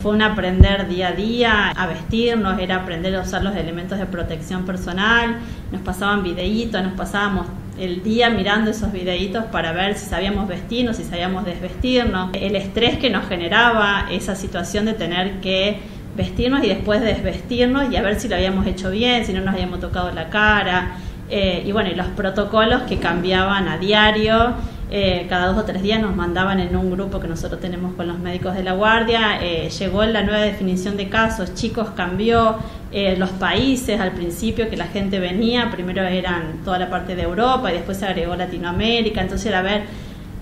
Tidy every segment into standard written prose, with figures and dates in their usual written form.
Fue un aprender día a día a vestirnos, era aprender a usar los elementos de protección personal, nos pasaban videitos, nos pasábamos el día mirando esos videitos para ver si sabíamos vestirnos, si sabíamos desvestirnos. El estrés que nos generaba esa situación de tener que vestirnos y después desvestirnos y a ver si lo habíamos hecho bien, si no nos habíamos tocado la cara. Y bueno, y los protocolos que cambiaban a diario. Cada 2 o 3 días nos mandaban en un grupo que nosotros tenemos con los médicos de la guardia. Llegó la nueva definición de casos, chicos, cambió los países al principio que la gente venía, primero eran toda la parte de Europa y después se agregó Latinoamérica, entonces era ver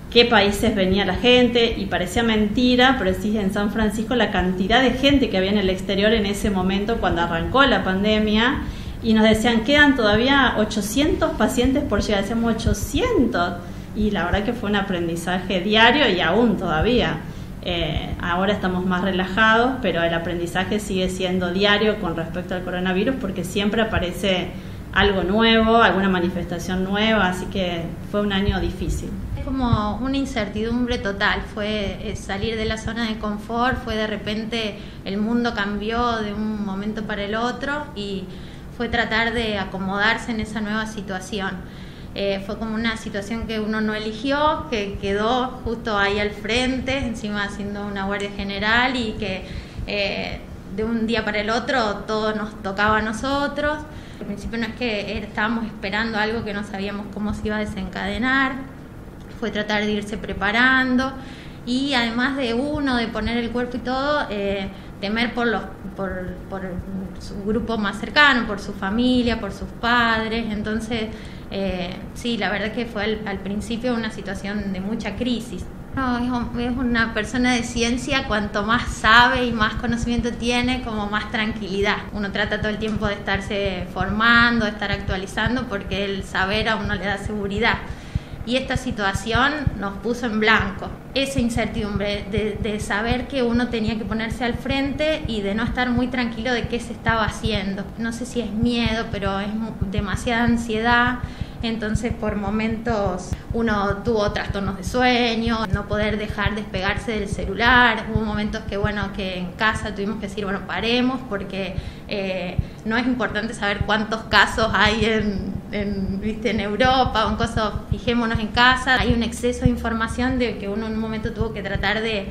qué países venía la gente y parecía mentira, pero sí, en San Francisco la cantidad de gente que había en el exterior en ese momento cuando arrancó la pandemia y nos decían quedan todavía 800 pacientes por llegar, decíamos 800. Y la verdad que fue un aprendizaje diario y aún todavía. Ahora estamos más relajados, pero el aprendizaje sigue siendo diario con respecto al coronavirus porque siempre aparece algo nuevo, alguna manifestación nueva, así que fue un año difícil. Es como una incertidumbre total, fue salir de la zona de confort, fue de repente el mundo cambió de un momento para el otro y fue tratar de acomodarse en esa nueva situación. Fue como una situación que uno no eligió, que quedó justo ahí al frente, encima siendo una guardia general y que de un día para el otro todo nos tocaba a nosotros. Al principio no es que estábamos esperando algo que no sabíamos cómo se iba a desencadenar, fue tratar de irse preparando y además de poner el cuerpo y todo, temer por su grupo más cercano, por su familia, por sus padres. Entonces sí, la verdad que fue al principio una situación de mucha crisis. No, es una persona de ciencia, cuanto más sabe y más conocimiento tiene, como más tranquilidad. Uno trata todo el tiempo de estarse formando, de estar actualizando, porque el saber a uno le da seguridad. Y esta situación nos puso en blanco. Esa incertidumbre de saber que uno tenía que ponerse al frente y de no estar muy tranquilo de qué se estaba haciendo. No sé si es miedo, pero es demasiada ansiedad. Entonces por momentos uno tuvo trastornos de sueño, no poder dejar despegarse del celular. Hubo momentos que en casa tuvimos que decir, paremos porque no es importante saber cuántos casos hay en Europa o en cosas, fijémonos en casa. Hay un exceso de información de que uno en un momento tuvo que tratar de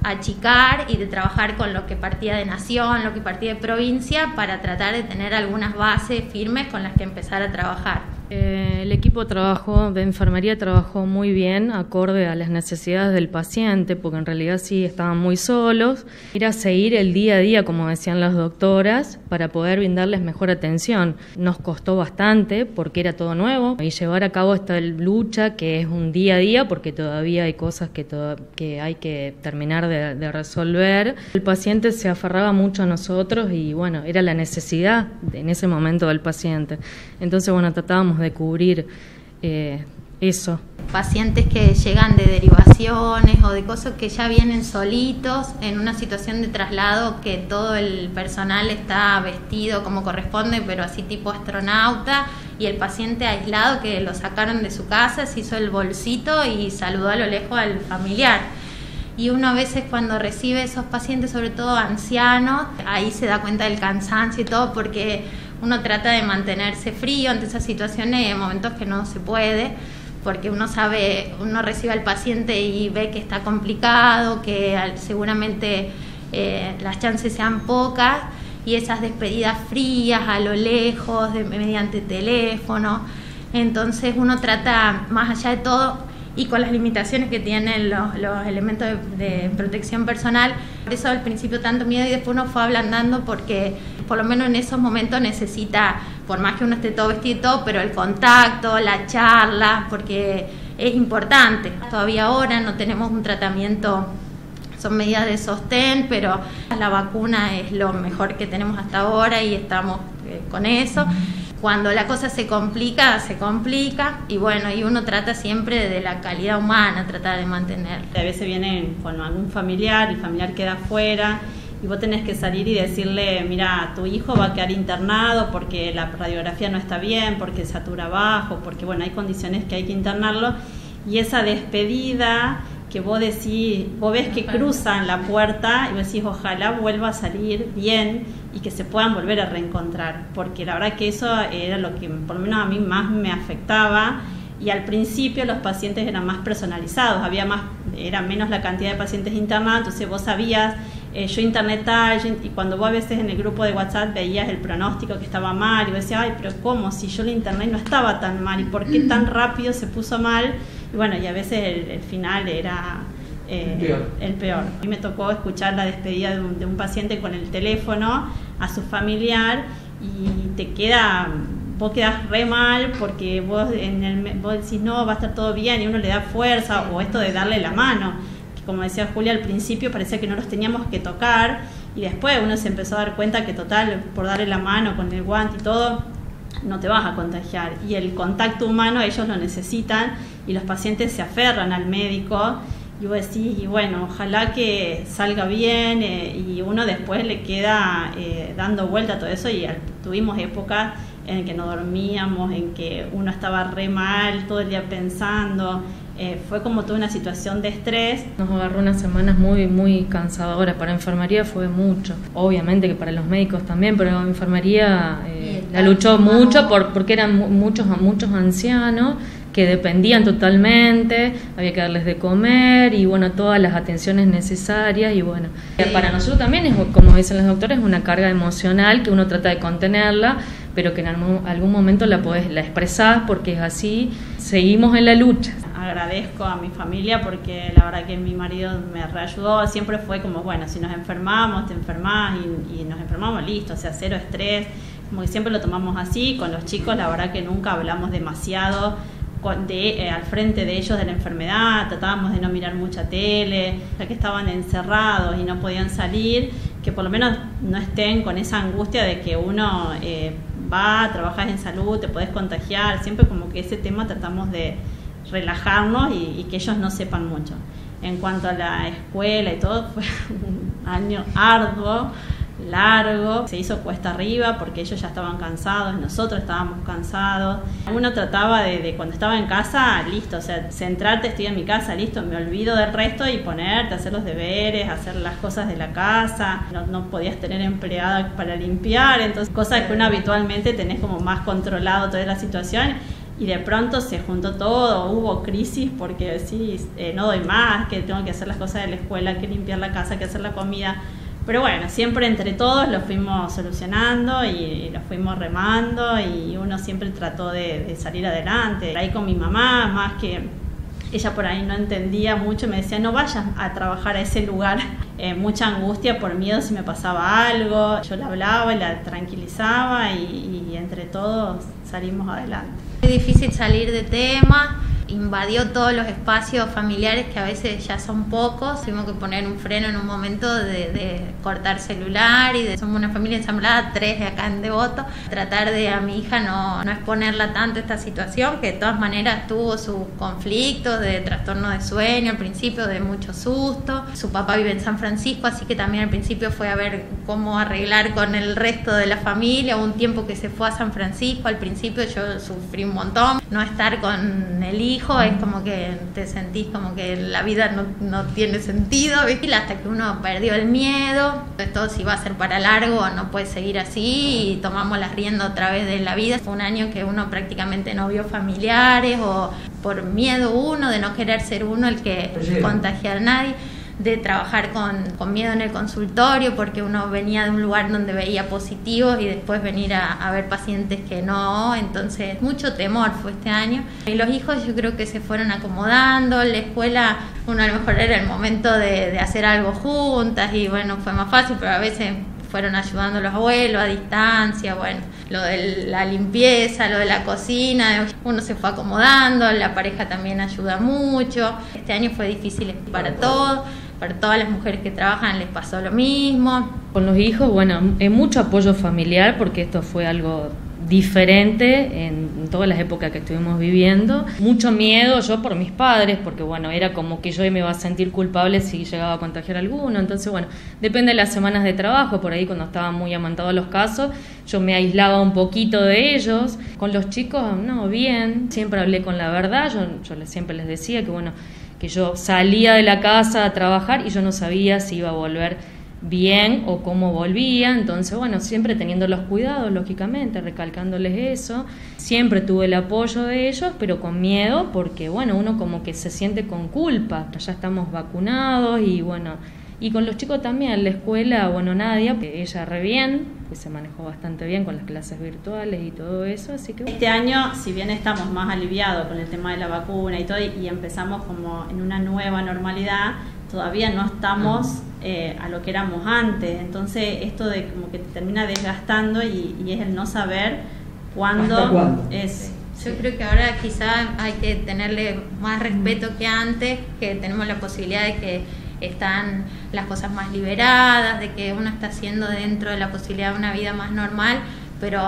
achicar y de trabajar con lo que partía de nación, lo que partía de provincia, para tratar de tener algunas bases firmes con las que empezar a trabajar. El equipo de enfermería trabajó muy bien, acorde a las necesidades del paciente, porque en realidad sí estaban muy solos. Era seguir el día a día, como decían las doctoras, para poder brindarles mejor atención. Nos costó bastante porque era todo nuevo y llevar a cabo esta lucha que es un día a día, porque todavía hay cosas que hay que terminar de resolver. El paciente se aferraba mucho a nosotros y era la necesidad en ese momento del paciente. Entonces tratábamos de cubrir eso. Pacientes que llegan de derivaciones o de cosas que ya vienen solitos en una situación de traslado, que todo el personal está vestido como corresponde, pero así tipo astronauta, y el paciente aislado que lo sacaron de su casa, se hizo el bolsito y saludó a lo lejos al familiar. Y uno a veces cuando recibe esos pacientes, sobre todo ancianos, ahí se da cuenta del cansancio y todo, porque uno trata de mantenerse frío ante esas situaciones y en momentos que no se puede, porque uno recibe al paciente y ve que está complicado, que seguramente las chances sean pocas, y esas despedidas frías a lo lejos, mediante teléfono. Entonces uno trata, más allá de todo, y con las limitaciones que tienen los elementos de protección personal, por eso al principio tanto miedo y después uno fue ablandando, porque por lo menos en esos momentos necesita, por más que uno esté todo vestido y todo, pero el contacto, la charla, porque es importante. Todavía ahora no tenemos un tratamiento, son medidas de sostén, pero la vacuna es lo mejor que tenemos hasta ahora y estamos con eso. Cuando la cosa se complica y y uno trata siempre de la calidad humana, tratar de mantener. A veces vienen con algún familiar, el familiar queda afuera y vos tenés que salir y decirle, mira, tu hijo va a quedar internado porque la radiografía no está bien, porque satura bajo, porque hay condiciones que hay que internarlo, y esa despedida que vos decís, vos ves que cruzan la puerta y vos decís ojalá vuelva a salir bien y que se puedan volver a reencontrar, porque la verdad que eso era lo que por lo menos a mí más me afectaba. Y al principio los pacientes eran más personalizados, era menos la cantidad de pacientes internados, entonces vos sabías, yo interné tal, y cuando vos a veces en el grupo de WhatsApp veías el pronóstico que estaba mal, y vos decías, ay, pero ¿cómo? Si yo lo interné no estaba tan mal, ¿y por qué tan rápido se puso mal? Y bueno, y a veces el final era el peor. A mí me tocó escuchar la despedida de un paciente con el teléfono a su familiar, y vos quedás re mal porque vos decís no, va a estar todo bien, y uno le da fuerza, o esto de darle la mano, que como decía Julia al principio parecía que no los teníamos que tocar, y después uno se empezó a dar cuenta que total, por darle la mano con el guante y todo, no te vas a contagiar, y el contacto humano ellos lo necesitan, y los pacientes se aferran al médico, y vos decís, y bueno, ojalá que salga bien, y uno después le queda dando vuelta a todo eso, y tuvimos épocas en que no dormíamos, en que uno estaba re mal, todo el día pensando, fue como toda una situación de estrés. Nos agarró unas semanas muy, muy cansadoras, para enfermería fue mucho, obviamente que para los médicos también, pero enfermería la luchó mucho porque eran muchos ancianos que dependían totalmente, había que darles de comer y bueno, todas las atenciones necesarias, y bueno, para nosotros también es, como dicen los doctores, una carga emocional que uno trata de contenerla, pero que en algún momento la expresás porque es así, seguimos en la lucha. Agradezco a mi familia porque la verdad que mi marido me reayudó, siempre fue como, bueno, si nos enfermamos, te enfermás y nos enfermamos, listo, o sea, cero estrés, como que siempre lo tomamos así. Con los chicos la verdad que nunca hablamos demasiado al frente de ellos de la enfermedad, tratábamos de no mirar mucha tele, ya que estaban encerrados y no podían salir, que por lo menos no estén con esa angustia de que uno va, trabajas en salud, te podés contagiar, siempre como que ese tema tratamos de relajarnos y que ellos no sepan mucho. En cuanto a la escuela y todo, fue un año arduo, largo, se hizo cuesta arriba porque ellos ya estaban cansados, nosotros estábamos cansados. Uno trataba de cuando estaba en casa, listo, o sea, centrarte, estoy en mi casa, listo, me olvido del resto y ponerte a hacer los deberes, hacer las cosas de la casa. No podías tener empleada para limpiar, entonces cosas que uno habitualmente tenés como más controlado toda la situación. Y de pronto se juntó todo, hubo crisis porque decís, no doy más, que tengo que hacer las cosas de la escuela, que limpiar la casa, que hacer la comida. Pero bueno, siempre entre todos lo fuimos solucionando y lo fuimos remando, y uno siempre trató de salir adelante. Ahí con mi mamá, más que ella por ahí no entendía mucho, me decía no vayas a trabajar a ese lugar, mucha angustia por miedo si me pasaba algo. Yo la hablaba y la tranquilizaba y entre todos salimos adelante. Es difícil salir de tema, invadió todos los espacios familiares que a veces ya son pocos, tuvimos que poner un freno en un momento de cortar celular somos una familia ensamblada, 3 de acá en Devoto, tratar de a mi hija no exponerla tanto a esta situación, que de todas maneras tuvo sus conflictos de trastorno de sueño al principio, de mucho susto. Su papá vive en San Francisco, así que también al principio fue a ver cómo arreglar con el resto de la familia. Hubo un tiempo que se fue a San Francisco, al principio yo sufrí un montón, no estar con el hijo, es como que te sentís como que la vida no tiene sentido, ¿viste? Hasta que uno perdió el miedo, esto si va a ser para largo no puede seguir así, y tomamos las riendas otra vez de la vida. Fue un año que uno prácticamente no vio familiares, o por miedo uno de no querer ser uno el que contagiar a nadie, de trabajar con miedo en el consultorio porque uno venía de un lugar donde veía positivos y después venir a ver pacientes que no, entonces mucho temor fue este año. Y los hijos yo creo que se fueron acomodando, la escuela uno a lo mejor era el momento de hacer algo juntas y bueno, fue más fácil, pero a veces fueron ayudando los abuelos a distancia, bueno, lo de la limpieza, lo de la cocina, uno se fue acomodando, la pareja también ayuda mucho. Este año fue difícil para todos. Para todas las mujeres que trabajan les pasó lo mismo. Con los hijos, bueno, mucho apoyo familiar porque esto fue algo diferente en todas las épocas que estuvimos viviendo. Mucho miedo yo por mis padres, porque bueno, era como que yo me iba a sentir culpable si llegaba a contagiar a alguno. Entonces bueno, depende de las semanas de trabajo, por ahí cuando estaban muy amantados los casos, yo me aislaba un poquito de ellos. Con los chicos, no, bien, siempre hablé con la verdad, yo siempre les decía que bueno, que yo salía de la casa a trabajar y yo no sabía si iba a volver bien o cómo volvía. Entonces, bueno, siempre teniendo los cuidados, lógicamente, recalcándoles eso. Siempre tuve el apoyo de ellos, pero con miedo, porque, bueno, uno como que se siente con culpa. Ya estamos vacunados y, bueno, y con los chicos también, en la escuela, bueno, Nadia, ella re bien, pues se manejó bastante bien con las clases virtuales y todo eso, así que... Este año, si bien estamos más aliviados con el tema de la vacuna y todo, y empezamos como en una nueva normalidad, todavía no estamos a lo que éramos antes. Entonces, esto de como que te termina desgastando y es el no saber cuándo es... Yo creo que ahora quizá hay que tenerle más respeto que antes, que tenemos la posibilidad de que están las cosas más liberadas, de que uno está haciendo dentro de la posibilidad de una vida más normal, pero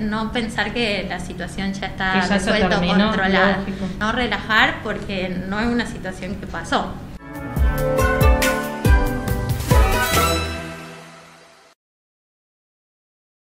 no pensar que la situación ya está resuelta o controlada. Lógico. No relajar porque no es una situación que pasó.